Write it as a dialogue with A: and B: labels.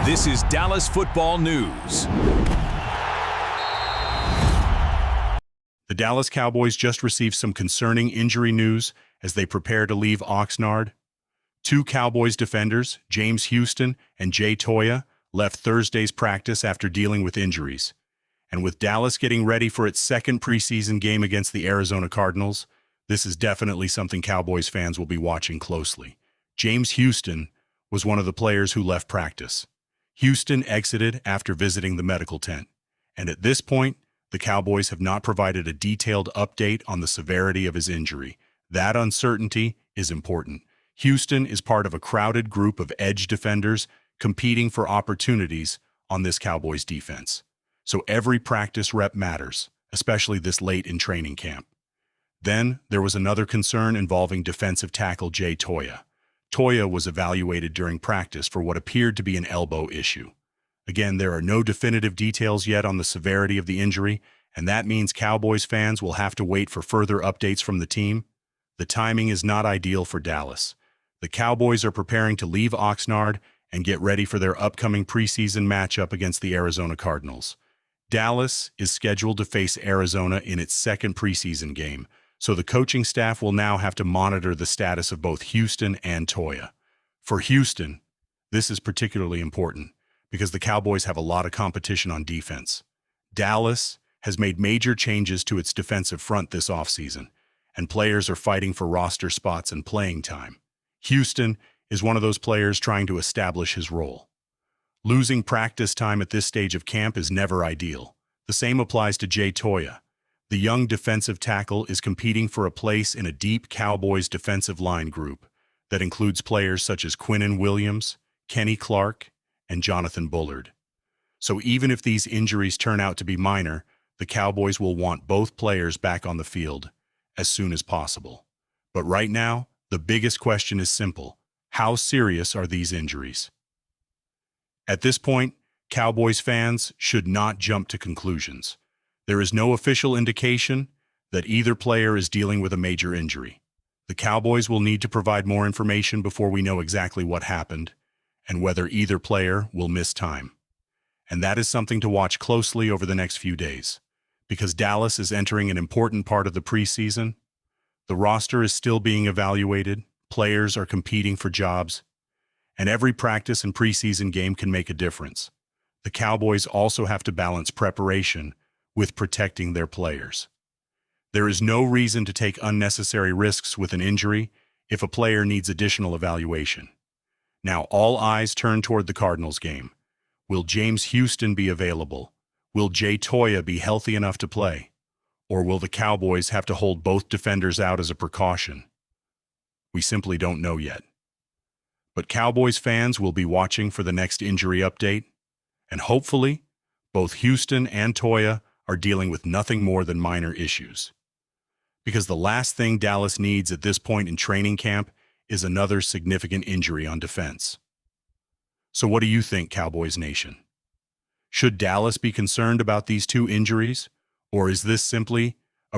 A: This is Dallas Football News.
B: The Dallas Cowboys just received some concerning injury news as they prepare to leave Oxnard. Two Cowboys defenders, James Houston and Jay Toya, left Thursday's practice after dealing with injuries. And with Dallas getting ready for its second preseason game against the Arizona Cardinals, this is definitely something Cowboys fans will be watching closely. James Houston was one of the players who left practice. Houston exited after visiting the medical tent, and at this point, the Cowboys have not provided a detailed update on the severity of his injury. That uncertainty is important. Houston is part of a crowded group of edge defenders competing for opportunities on this Cowboys defense. So every practice rep matters, especially this late in training camp. Then there was another concern involving defensive tackle Jay Toya. Toya was evaluated during practice for what appeared to be an elbow issue. Again, there are no definitive details yet on the severity of the injury, and that means Cowboys fans will have to wait for further updates from the team. The timing is not ideal for Dallas. The Cowboys are preparing to leave Oxnard and get ready for their upcoming preseason matchup against the Arizona Cardinals. Dallas is scheduled to face Arizona in its second preseason game, so the coaching staff will now have to monitor the status of both Houston and Toya. For Houston, this is particularly important because the Cowboys have a lot of competition on defense. Dallas has made major changes to its defensive front this offseason, and players are fighting for roster spots and playing time. Houston is one of those players trying to establish his role. Losing practice time at this stage of camp is never ideal. The same applies to Jay Toya. The young defensive tackle is competing for a place in a deep Cowboys defensive line group that includes players such as Quinnen Williams, Kenny Clark, and Jonathan Bullard. So even if these injuries turn out to be minor, the Cowboys will want both players back on the field as soon as possible. But right now, the biggest question is simple: how serious are these injuries? At this point, Cowboys fans should not jump to conclusions. There is no official indication that either player is dealing with a major injury. The Cowboys will need to provide more information before we know exactly what happened and whether either player will miss time. And that is something to watch closely over the next few days. Because Dallas is entering an important part of the preseason, the roster is still being evaluated, players are competing for jobs, and every practice and preseason game can make a difference. The Cowboys also have to balance preparation with protecting their players. There is no reason to take unnecessary risks with an injury if a player needs additional evaluation. Now all eyes turn toward the Cardinals game. Will James Houston be available? Will Jay Toya be healthy enough to play? Or will the Cowboys have to hold both defenders out as a precaution? We simply don't know yet. But Cowboys fans will be watching for the next injury update, and hopefully, both Houston and Toya are dealing with nothing more than minor issues. Because the last thing Dallas needs at this point in training camp is another significant injury on defense. So what do you think, Cowboys Nation? Should Dallas be concerned about these two injuries, or is this simply